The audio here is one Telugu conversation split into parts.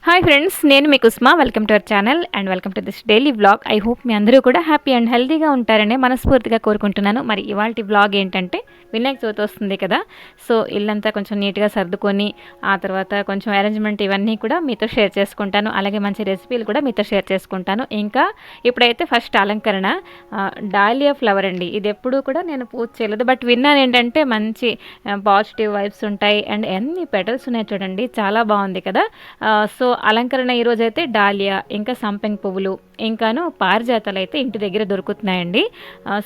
హాయ్ ఫ్రెండ్స్, నేను మీ Kusma. Welcome to our channel and welcome to this daily vlog. I hope మీ అందరూ కూడా హ్యాపీ అండ్ హెల్తీగా ఉంటారని మనస్ఫూర్తిగా కోరుకుంటున్నాను. మరి ఇవాళ వ్లాగ్ ఏంటంటే, వినాయక చవితి వస్తుంది కదా, సో ఇల్లంతా కొంచెం నీట్గా సర్దుకొని ఆ తర్వాత కొంచెం అరేంజ్మెంట్ ఇవన్నీ కూడా మీతో షేర్ చేసుకుంటాను. అలాగే మంచి రెసిపీలు కూడా మీతో షేర్ చేసుకుంటాను. ఇంకా ఇప్పుడైతే ఫస్ట్ అలంకరణ డాలియా ఫ్లవర్ అండి. ఇది ఎప్పుడూ కూడా నేను పూజ చేయలేదు, బట్ విన్నాను ఏంటంటే మంచి పాజిటివ్ వైబ్స్ ఉంటాయి అండ్ ఎన్ని పెటల్స్ ఉన్నాయి చూడండి, చాలా బాగుంది కదా. సో అలంకరణ ఈరోజైతే డాలియా, ఇంకా సంపెంగ పువ్వులు, ఇంకాను పారిజాతాలు అయితే ఇంటి దగ్గర దొరుకుతున్నాయండి.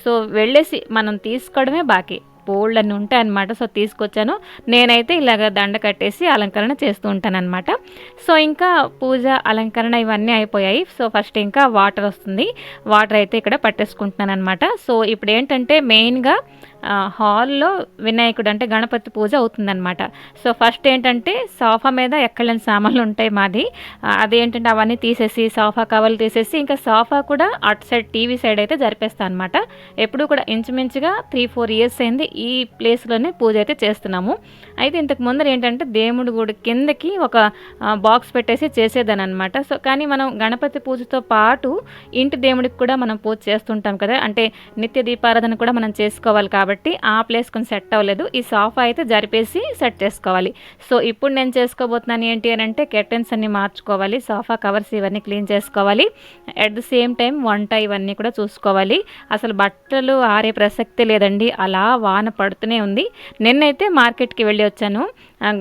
సో వెళ్ళేసి మనం తీసుకోవడమే బాకీ, బోల్డ్ అని ఉంటాయి అనమాట. సో తీసుకొచ్చాను. నేనైతే ఇలాగ దండ కట్టేసి అలంకరణ చేస్తూ ఉంటాను అనమాట. సో ఇంకా పూజ అలంకరణ ఇవన్నీ అయిపోయాయి. సో ఫస్ట్ ఇంకా వాటర్ వస్తుంది. వాటర్ అయితే ఇక్కడ పట్టేసుకుంటున్నాను అనమాట. సో ఇప్పుడు ఏంటంటే మెయిన్గా హాల్లో వినాయకుడు అంటే గణపతి పూజ అవుతుందన్నమాట. సో ఫస్ట్ ఏంటంటే సోఫా మీద ఎక్కడలేని సామాన్లు ఉంటాయి మాది. అదేంటంటే అవన్నీ తీసేసి సోఫా కవర్లు తీసేసి ఇంకా సోఫా కూడా అటు సైడ్ టీవీ సైడ్ అయితే జరిపేస్తాను అనమాట. ఎప్పుడు కూడా ఇంచుమించుగా 3-4 ఇయర్స్ అయింది ఈ ప్లేస్లోనే పూజ అయితే చేస్తున్నాము. అయితే ఇంతకు ముందర ఏంటంటే దేవుడి గుడి కిందకి ఒక బాక్స్ పెట్టేసి చేసేదాని అనమాట. సో కానీ మనం గణపతి పూజతో పాటు ఇంటి దేవుడికి కూడా మనం పూజ చేస్తుంటాం కదా, అంటే నిత్య దీపారాధన కూడా మనం చేసుకోవాలి కాబట్టి ఆ ప్లేస్ కొంచెం సెట్ అవ్వలేదు. ఈ సోఫా అయితే జరిపేసి సెట్ చేసుకోవాలి. సో ఇప్పుడు నేను చేసుకోబోతున్నాను ఏంటి అని అంటే, కర్టెన్స్ అన్ని మార్చుకోవాలి, సోఫా కవర్స్ ఇవన్నీ క్లీన్ చేసుకోవాలి, అట్ ది సేమ్ టైం వంట ఇవన్నీ కూడా చూసుకోవాలి. అసలు బట్టలు ఆరే ప్రసక్తి లేదండి, అలా వాన పడుతూనే ఉంది. నిన్నైతే మార్కెట్కి వెళ్ళి వచ్చాను.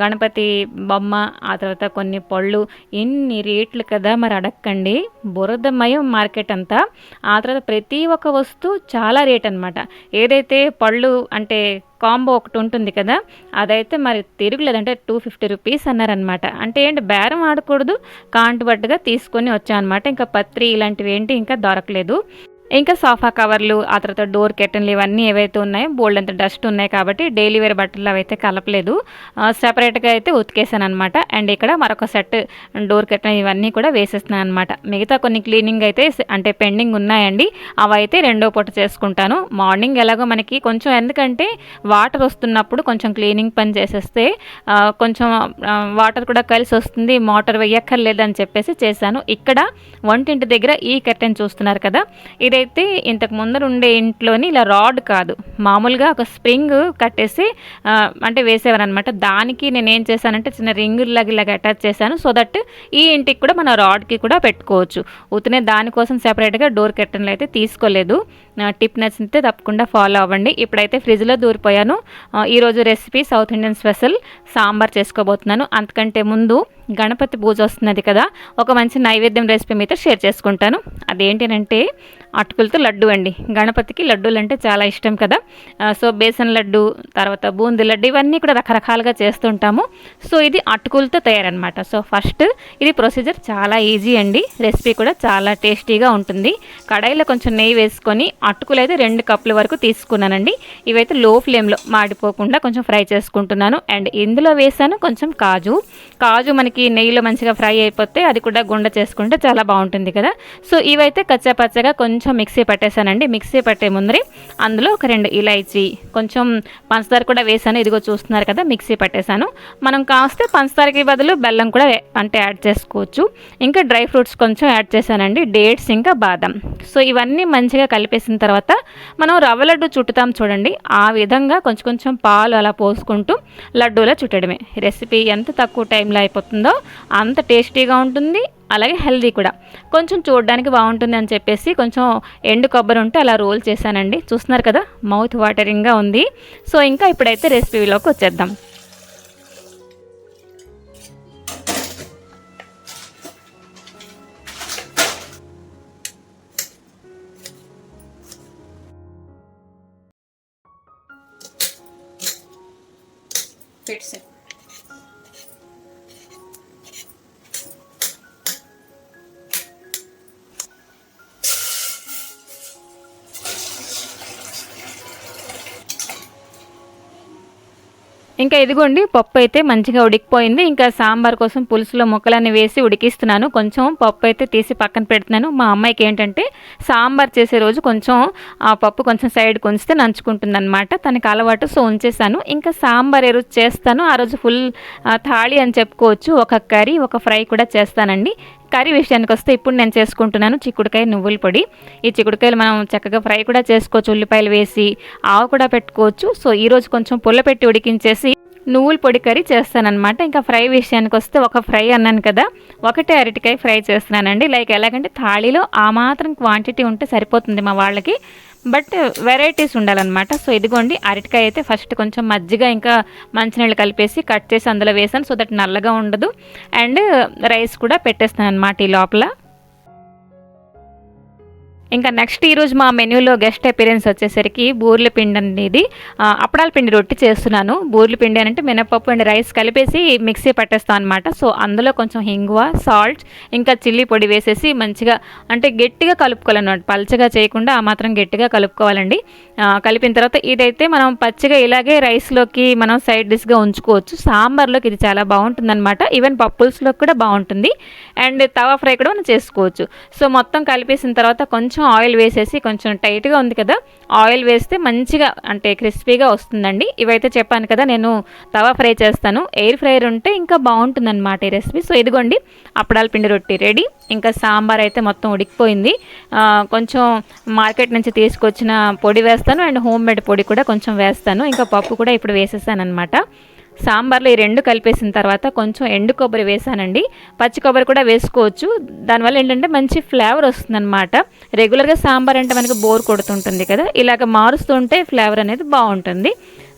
గణపతి బొమ్మ, ఆ తర్వాత కొన్ని పళ్ళు, ఇన్ని రేట్లు కదా మరి అడక్కండి, బురదమయం మార్కెట్ అంతా. ఆ తర్వాత ప్రతి ఒక్క వస్తువు చాలా రేట్ అనమాట. ఏదైతే పళ్ళు అంటే కాంబో ఒకటి ఉంటుంది కదా, అదైతే మరి తిరుగులేదంటే 250 రూపీస్ అన్నారనమాట. అంటే ఏంటి, బేరం ఆడకూడదు, కాంటుబట్టుగా తీసుకొని వచ్చాను అనమాట. ఇంకా పత్రి ఇలాంటివి ఏంటి ఇంకా దొరకలేదు. ఇంకా సోఫా కవర్లు, ఆ తర్వాత డోర్ కెర్టన్లు ఇవన్నీ ఏవైతే ఉన్నాయో బోల్డ్ అంత డస్ట్ ఉన్నాయి కాబట్టి డైలీ వేర్ బట్టలు అవైతే కలపలేదు, సెపరేట్గా అయితే ఉతికేసాను అనమాట. అండ్ ఇక్కడ మరొక సెట్ డోర్ కెర్టన్ ఇవన్నీ కూడా వేసేస్తున్నాను అనమాట. మిగతా కొన్ని క్లీనింగ్ అయితే అంటే పెండింగ్ ఉన్నాయండి, అవి అయితే రెండో పూట చేసుకుంటాను. మార్నింగ్ ఎలాగో మనకి కొంచెం, ఎందుకంటే వాటర్ వస్తున్నప్పుడు కొంచెం క్లీనింగ్ పని చేసేస్తే కొంచెం వాటర్ కూడా కలిసి వస్తుంది, మోటార్ వేయక్కర్లేదని చెప్పేసి చేశాను. ఇక్కడ వంటింటి దగ్గర ఈ కర్టెన్ చూస్తున్నారు కదా, ఇదైతే ఇంతకు ముందర ఉండే ఇంట్లోని ఇలా రాడ్ కాదు, మామూలుగా ఒక స్ప్రింగ్ కట్టేసి అంటే వేసేవారనమాట. దానికి నేను ఏం చేశానంటే చిన్న రింగులాగా ఇలాగ అటాచ్ చేశాను. సో దట్ ఈ ఇంటికి కూడా మన రాడ్కి కూడా పెట్టుకోవచ్చు. ఉతినే దానికోసం సెపరేట్గా డోర్ కర్టన్లు అయితే తీసుకోలేదు. టిప్ నచ్చితే తప్పకుండా ఫాలో అవ్వండి. ఇప్పుడైతే ఫ్రిడ్జ్లో దూరిపోయాను. ఈరోజు recipe south Indian special sambar చేసుకోబోతున్నాను. అంతకంటే ముందు గణపతి పూజ వస్తున్నది కదా, ఒక మంచి నైవేద్యం రెసిపీ మీతో షేర్ చేసుకుంటాను. అదేంటంటే అటుకులతో లడ్డు అండి. గణపతికి లడ్డూలు అంటే చాలా ఇష్టం కదా. సో బేసన్ లడ్డు, తర్వాత బూందీ లడ్డు ఇవన్నీ కూడా రకరకాలుగా చేస్తుంటాము. సో ఇది అటుకులతో తయారనమాట. సో ఫస్ట్ ఇది ప్రొసీజర్ చాలా ఈజీ అండి, రెసిపీ కూడా చాలా టేస్టీగా ఉంటుంది. కడాయిలో కొంచెం నెయ్యి వేసుకొని అటుకులు అయితే 2 కప్పుల వరకు తీసుకున్నానండి. ఇవైతే లో ఫ్లేమ్లో మాడిపోకుండా కొంచెం ఫ్రై చేసుకుంటున్నాను. అండ్ ఇందులో వేసాను కొంచెం కాజు మనకి నెయ్యిలో మంచిగా ఫ్రై అయిపోతే అది కూడా గుండ చేసుకుంటే చాలా బాగుంటుంది కదా. సో ఇవైతే కచ్చాపచ్చగా కొంచెం మిక్సీ పట్టేశానండి. మిక్సీ పట్టే ముందరే అందులో ఒక 2 ఇలాచీ, కొంచెం పంచదార కూడా వేసాను. ఇదిగో చూస్తున్నారు కదా, మిక్సీ పట్టేశాను. మనం కాస్తే పంచదారకి బదులు బెల్లం కూడా అంటే యాడ్ చేసుకోవచ్చు. ఇంకా డ్రై ఫ్రూట్స్ కొంచెం యాడ్ చేశానండి, డేట్స్ ఇంకా బాదం. సో ఇవన్నీ మంచిగా కలిపేసిన తర్వాత మనం రవ్వ లడ్డు చుట్టుతాం చూడండి, ఆ విధంగా కొంచెం కొంచెం పాలు అలా పోసుకుంటూ లడ్డూలా చుట్టడమే. రెసిపీ ఎంత తక్కువ టైంలో అయిపోతుందో అంత టేస్టీగా ఉంటుంది, అలాగే హెల్దీ కూడా. కొంచెం చూడడానికి బాగుంటుంది అని చెప్పేసి కొంచెం ఎండు కొబ్బరి ఉంటే అలా రోల్ చేశానండి. చూస్తున్నారు కదా, మౌత్ వాటరింగ్గా ఉంది. సో ఇంకా ఇప్పుడైతే రెసిపీలోకి వచ్చేద్దాం. ఇంకా ఇదిగోండి పప్పు అయితే మంచిగా ఉడికిపోయింది. ఇంకా సాంబార్ కోసం పులుసులో ముక్కలన్నీ వేసి ఉడికిస్తున్నాను. కొంచెం పప్పు అయితే తీసి పక్కన పెడుతున్నాను. మా అమ్మాయికి ఏంటంటే సాంబార్ చేసే రోజు కొంచెం ఆ పప్పు కొంచెం సైడ్కి ఉంచితే నంచుకుంటుందన్నమాట. తనకి అలవాటు, సో ఉంచేసాను. ఇంకా సాంబార్ ఏ రోజు చేస్తాను ఆ రోజు ఫుల్ థాళీ అని చెప్పుకోవచ్చు. ఒక కర్రీ, ఒక ఫ్రై కూడా చేస్తానండి. కర్రీ విషయానికి వస్తే ఇప్పుడు నేను చేసుకుంటున్నాను చిక్కుడుకాయ నువ్వుల పొడి. ఈ చిక్కుడుకాయలు మనం చక్కగా ఫ్రై కూడా చేసుకోవచ్చు, ఉల్లిపాయలు వేసి ఆవు కూడా పెట్టుకోవచ్చు. సో ఈరోజు కొంచెం పుల్ల పెట్టి ఉడికించేసి నువ్వుల పొడి కర్రీ చేస్తానన్నమాట. ఇంకా ఫ్రై విషయానికి వస్తే ఒక ఫ్రై అన్నాను కదా, ఒకటే అరటికాయ ఫ్రై చేస్తున్నానండి. లైక్ ఎలాగంటే థాళీలో ఆ మాత్రం క్వాంటిటీ ఉంటే సరిపోతుంది మా వాళ్ళకి, బట్ వెరైటీస్ ఉండాలన్నమాట. సో ఇదిగోండి అరటికాయ అయితే ఫస్ట్ కొంచెం మజ్జిగ ఇంకా మంచినీళ్ళు కలిపేసి కట్ చేసి అందులో వేసాను, సో దట్ నల్లగా ఉండదు. అండ్ రైస్ కూడా పెట్టేస్తాను అనమాట ఈ లోపల. ఇంకా నెక్స్ట్ ఈరోజు మా మెన్యూలో గెస్ట్ అపీరెన్స్ వచ్చేసరికి బూర్ల పిండి అనేది అప్పడాల పిండి రొట్టి చేస్తున్నాను. బూర్ల పిండి అంటే మినపప్పు అండ్ రైస్ కలిపేసి మిక్సీ పట్టేస్తాను అనమాట. సో అందులో కొంచెం హింగువ, సాల్ట్, ఇంకా చిల్లీ పొడి వేసేసి మంచిగా అంటే గట్టిగా కలుపుకోవాలన్నమాట. పల్చగా చేయకుండా ఆ మాత్రం గట్టిగా కలుపుకోవాలండి. కలిపిన తర్వాత ఇదైతే మనం పచ్చిగా ఇలాగే రైస్లోకి మనం సైడ్ డిష్గా ఉంచుకోవచ్చు. సాంబార్లోకి ఇది చాలా బాగుంటుందన్నమాట. ఈవెన్ పప్పుల్స్లోకి కూడా బాగుంటుంది. అండ్ తవా ఫ్రై కూడా మనం చేసుకోవచ్చు. సో మొత్తం కలిపేసిన తర్వాత కొంచెం ఆయిల్ వేసేసి, కొంచెం టైట్గా ఉంది కదా, ఆయిల్ వేస్తే మంచిగా అంటే క్రిస్పీగా వస్తుందండి. ఇవైతే చెప్పాను కదా నేను తవా ఫ్రై చేస్తాను. ఎయిర్ ఫ్రైయర్ ఉంటే ఇంకా బాగుంటుందన్నమాట ఈ రెసిపీ. సో ఇదిగోండి అప్పడాల పిండి రొట్టి రెడీ. ఇంకా సాంబార్ అయితే మొత్తం ఉడికిపోయింది. కొంచెం మార్కెట్ నుంచి తీసుకొచ్చిన పొడి వేస్తాను అండ్ హోమ్ మేడ్ పొడి కూడా కొంచెం వేస్తాను. ఇంకా పప్పు కూడా ఇప్పుడు వేసేసాను అనమాట. సాంబార్లో ఈ రెండు కలిపేసిన తర్వాత కొంచెం ఎండు కొబ్బరి వేసానండి. పచ్చి కొబ్బరి కూడా వేసుకోవచ్చు. దానివల్ల ఏంటంటే మంచి ఫ్లేవర్ వస్తుందన్నమాట. రెగ్యులర్గా సాంబార్ అంటే మనకి బోర్ కొడుతుంటుంది కదా, ఇలాగ మారుస్తుంటే ఫ్లేవర్ అనేది బాగుంటుంది.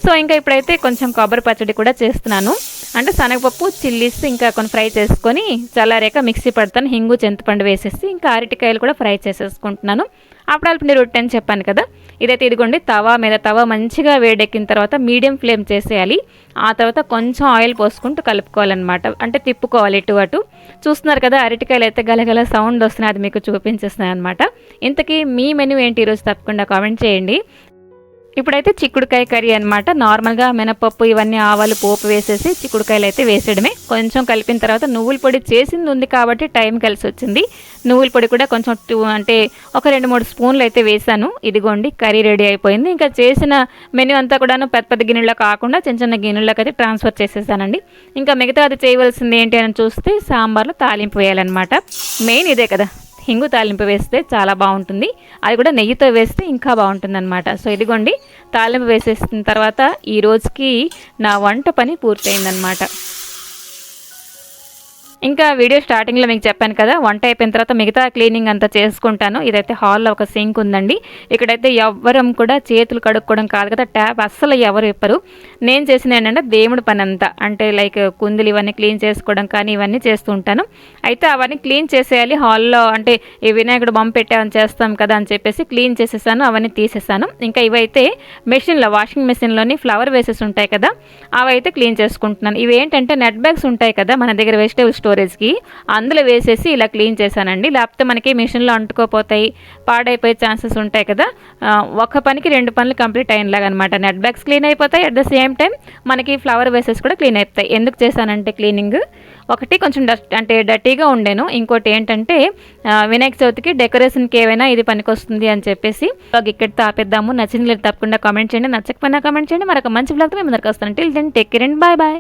సో ఇంకా ఇప్పుడైతే కొంచెం కొబ్బరి పచ్చడి కూడా చేస్తున్నాను. అంటే శనగపప్పు, చిల్లీస్ ఇంకా కొన్ని ఫ్రై చేసుకొని చల్లారాక మిక్సీ పడతాను. హింగు, చింతపండు వేసేసి ఇంకా అరటికాయలు కూడా ఫ్రై చేసేసుకుంటున్నాను. అప్పడాల పిండి రొట్టె అని చెప్పాను కదా, ఇదైతే ఇదిగోండి తవా మంచిగా వేడెక్కిన తర్వాత మీడియం ఫ్లేమ్ చేసేయాలి. ఆ తర్వాత కొంచెం ఆయిల్ పోసుకుంటూ కలుపుకోవాలన్నమాట. అంటే తిప్పుకోవాలి ఇటు అటు. చూస్తున్నారు కదా అరటికాయలు అయితే గలగల సౌండ్ వస్తున్నాయి, అది మీకు చూపించేస్తున్నాయి అనమాట. ఇంతకీ మీ మెనూ ఏంటి ఈరోజు తప్పకుండా కామెంట్ చేయండి. ఇప్పుడైతే చిక్కుడుకాయ కర్రీ అనమాట. నార్మల్గా మినపప్పు ఇవన్నీ ఆవాలు పోపు వేసేసి చిక్కుడుకాయలు అయితే వేసేయడమే. కొంచెం కలిపిన తర్వాత నువ్వుల పొడి చేసింది ఉంది కాబట్టి టైం కలిసి వచ్చింది. నువ్వుల పొడి కూడా కొంచెం అంటే ఒక 2-3 స్పూన్లు అయితే వేసాను. ఇదిగోండి కర్రీ రెడీ అయిపోయింది. ఇంకా చేసిన మెనూ అంతా కూడాను పెద్ద పెద్ద గిన్నెలో కాకుండా చిన్న చిన్న గిన్నెలోకి అయితే ట్రాన్స్ఫర్ చేసేసానండి. ఇంకా మిగతా అది చేయవలసింది ఏంటి అని చూస్తే సాంబార్లో తాలింపు వేయాలన్నమాట. మెయిన్ ఇదే కదా, హింగు తాలింపు వేస్తే చాలా బాగుంటుంది. అది కూడా నెయ్యితో వేస్తే ఇంకా బాగుంటుంది అనమాట. సో ఇదిగోండి తాలింపు వేసేసిన తర్వాత ఈ రోజుకి నా వంట పని పూర్తయిందనమాట. ఇంకా వీడియో స్టార్టింగ్లో మీకు చెప్పాను కదా, వంట అయిపోయిన తర్వాత మిగతా క్లీనింగ్ అంతా చేసుకుంటాను. ఇదైతే హాల్లో ఒక సింక్ ఉందండి. ఇక్కడైతే ఎవ్వరం కూడా చేతులు కడుక్కోవడం కాదు కదా, ట్యాప్ అస్సలు ఎవరు ఇప్పరు. నేను చేసిన ఏంటంటే దేవుడి పని అంతా, అంటే లైక్ కుందులు ఇవన్నీ క్లీన్ చేసుకోవడం కానీ ఇవన్నీ చేస్తూ ఉంటాను. అయితే అవన్నీ క్లీన్ చేసేయాలి హాల్లో. అంటే ఈ వినాయకుడు బొమ్మ పెట్టామని చేస్తాం కదా అని చెప్పేసి క్లీన్ చేసేసాను, అవన్నీ తీసేసాను. ఇంకా ఇవైతే మెషిన్లో, వాషింగ్ మెషిన్లోని ఫ్లవర్ వేసెస్ ఉంటాయి కదా, అవైతే క్లీన్ చేసుకుంటున్నాను. ఇవి ఏంటంటే నెట్ బ్యాగ్స్ ఉంటాయి కదా మన దగ్గర వెజిటేబుల్ స్టోరేజ్కి, అందులో వేసేసి ఇలా క్లీన్ చేశానండి. లేకపోతే మనకి మిషన్లో అంటుకోపోతాయి, పాడైపోయే ఛాన్సెస్ ఉంటాయి కదా. ఒక పనికి 2 పనులు కంప్లీట్ అయినలాగా అనమాట. నెట్ బ్యాగ్స్ క్లీన్ అయిపోతాయి, అట్ ద సేమ్ టైం మనకి ఫ్లవర్ వేసెస్ కూడా క్లీన్ అయిపోతాయి. ఎందుకు చేశానంటే క్లీనింగ్, ఒకటి కొంచెం డర్టీగా ఉండేను, ఇంకోటి ఏంటంటే వినాయక చవితికి డెకరేషన్కి ఏవైనా ఇది పనికొస్తుంది అని చెప్పేసి ఇక్కడితో ఆపేద్దాము. నచ్చింది లేదు తప్పకుండా కామెంట్ చేయండి, నచ్చకపోయినా కామెంట్ చేయండి. మరొక మంచి బ్లాగ్తో మేము ముందరికి వస్తాను. Till then take care and bye bye.